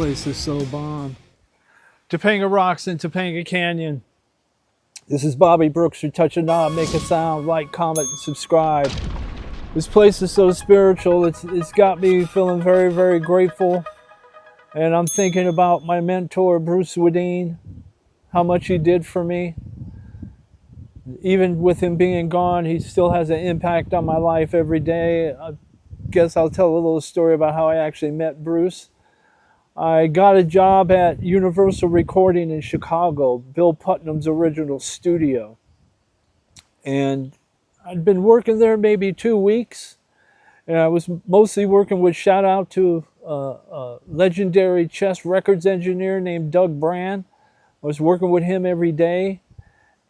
place is so bomb. Topanga Rocks in Topanga Canyon. This is Bobby Brooks. You touch a knob, make a sound, like, comment, and subscribe. This place is so spiritual. It's got me feeling very, very grateful. And I'm thinking about my mentor, Bruce Swedien, how much he did for me. Even with him being gone, he still has an impact on my life every day. I guess I'll tell a little story about how I actually met Bruce. I got a job at Universal Recording in Chicago, Bill Putnam's original studio. And I'd been working there maybe 2 weeks. And I was mostly working with, shout out to a legendary Chess Records engineer named Doug Brand. I was working with him every day.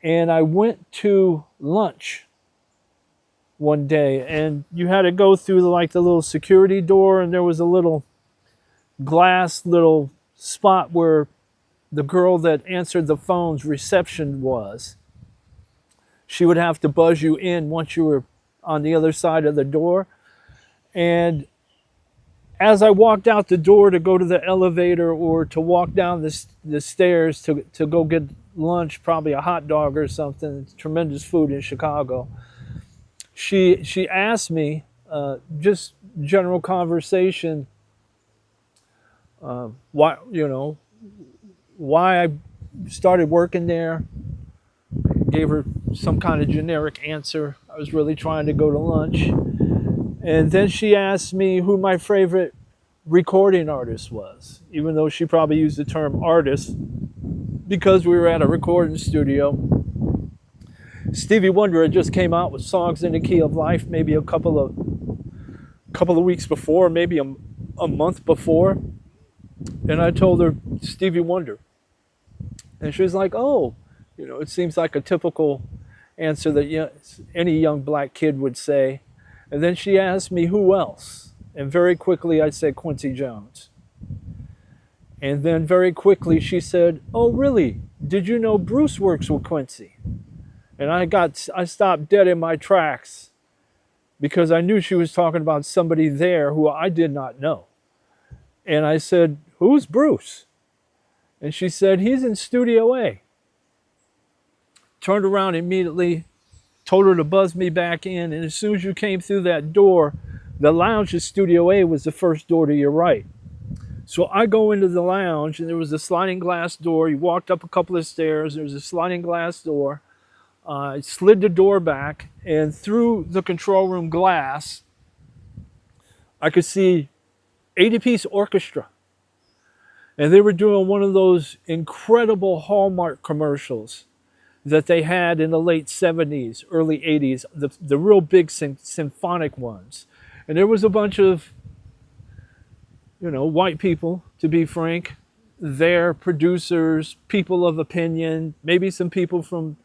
And I went to lunch one day, and you had to go through like the little security door, and there was a little glass little spot where the girl that answered the phone's reception was. She would have to buzz you in once you were on the other side of the door. And as I walked out the door to go to the elevator or to walk down the stairs to go get lunch, probably a hot dog or something, it's tremendous food in Chicago, she asked me, just general conversation, why I started working there. Gave her some kind of generic answer. I was really trying to go to lunch. And then she asked me who my favorite recording artist was, even though she probably used the term artist because we were at a recording studio. Stevie Wonder had just came out with Songs in the Key of Life maybe a couple of weeks before, maybe a month before. And I told her Stevie Wonder. And she was like, oh, it seems like a typical answer that any young black kid would say. And then she asked me who else. And very quickly I said Quincy Jones. And then very quickly she said, oh, really? Did you know Bruce works with Quincy? And I stopped dead in my tracks because I knew she was talking about somebody there who I did not know. And I said, who's Bruce? And she said, he's in Studio A. Turned around immediately, told her to buzz me back in. And as soon as you came through that door, the lounge at Studio A was the first door to your right. So I go into the lounge, and there was a sliding glass door. You walked up a couple of stairs. There was a sliding glass door. I slid the door back, and through the control room glass, I could see 80-piece orchestra. And they were doing one of those incredible Hallmark commercials that they had in the late 70s, early 80s, the real big symphonic ones. And there was a bunch of, white people, to be frank, there, producers, people of opinion, maybe some people from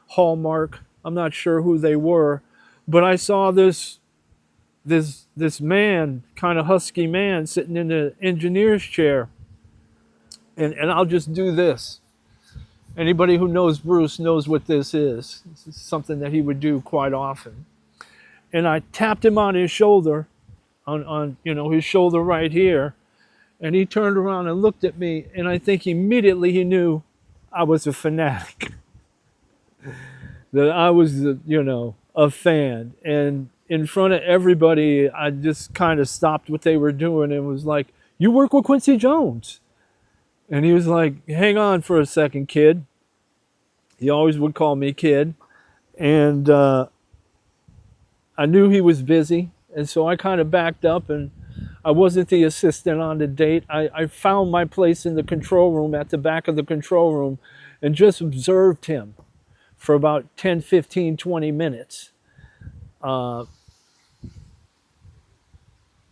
Hallmark. I'm not sure who they were, but I saw this man, kind of husky man, sitting in the engineer's chair. And I'll just do this. Anybody who knows Bruce knows what this is. This is something that he would do quite often. And I tapped him on his shoulder, on his shoulder right here. And he turned around and looked at me, and I think immediately he knew I was a fanatic. That I was, a fan. And in front of everybody, I just kind of stopped what they were doing and was like, you work with Quincy Jones? And he was like, hang on for a second, kid. He always would call me kid. And I knew he was busy. And so I kind of backed up, and I wasn't the assistant on the date. I found my place in the control room, at the back of the control room, and just observed him for about 10, 15, 20 minutes. Kind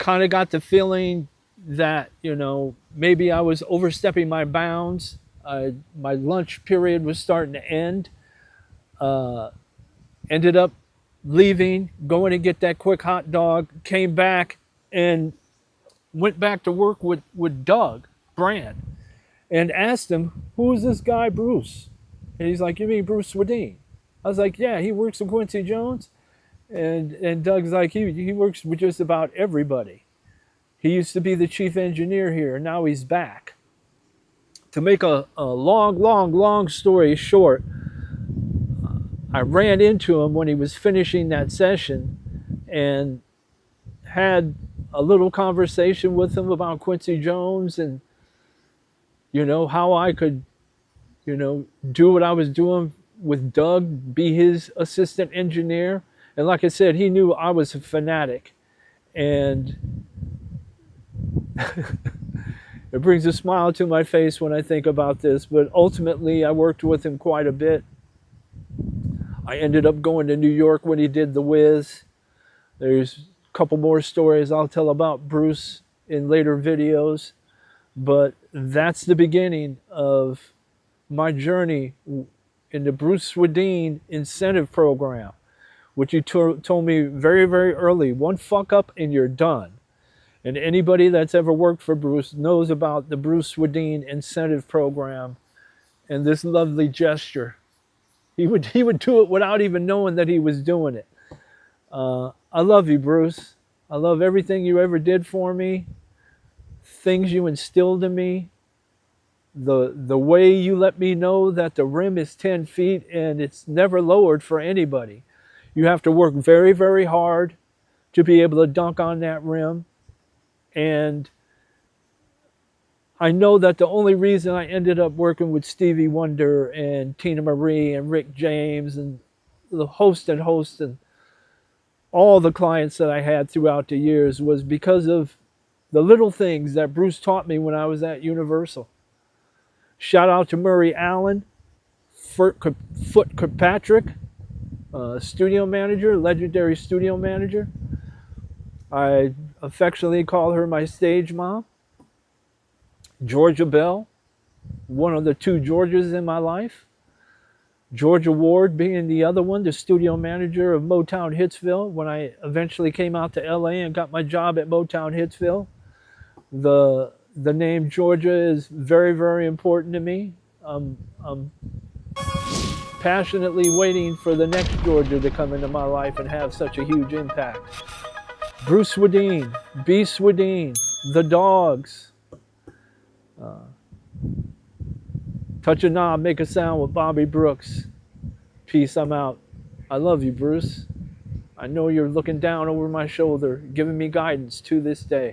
of got the feeling that, maybe I was overstepping my bounds. My lunch period was starting to end. Ended up leaving, going to get that quick hot dog, came back and went back to work with Doug Brand and asked him, who is this guy, Bruce? And he's like, you mean Bruce Swedien? I was like, yeah, he works with Quincy Jones. And Doug's like, he works with just about everybody. He used to be the chief engineer here, and now he's back. To make a long story short, I ran into him when he was finishing that session and had a little conversation with him about Quincy Jones and, how I could, do what I was doing with Doug, be his assistant engineer. And like I said, he knew I was a fanatic. And it brings a smile to my face when I think about this. But ultimately, I worked with him quite a bit. I ended up going to New York when he did The Wiz. There's a couple more stories I'll tell about Bruce in later videos. But that's the beginning of my journey in the Bruce Swedien incentive program, which you told me very, very early. One fuck up and you're done. And anybody that's ever worked for Bruce knows about the Bruce Swedien incentive program and this lovely gesture. He would do it without even knowing that he was doing it. I love you, Bruce. I love everything you ever did for me, things you instilled in me, the way you let me know that the rim is 10 feet and it's never lowered for anybody. You have to work very, very hard to be able to dunk on that rim. And I know that the only reason I ended up working with Stevie Wonder and Tina Marie and Rick James and the host and all the clients that I had throughout the years was because of the little things that Bruce taught me when I was at Universal. Shout out to Murray Allen, Foot Kirkpatrick, studio manager, legendary studio manager. I affectionately call her my stage mom. Georgia Bell, one of the two Georgias in my life. Georgia Ward being the other one, the studio manager of Motown Hitsville when I eventually came out to LA and got my job at Motown Hitsville. The name Georgia is very, very important to me. I'm passionately waiting for the next Georgia to come into my life and have such a huge impact. Bruce Swedien, B. Swedien, The Dogs. Touch a knob, make a sound with Bobby Brooks. Peace, I'm out. I love you, Bruce. I know you're looking down over my shoulder, giving me guidance to this day.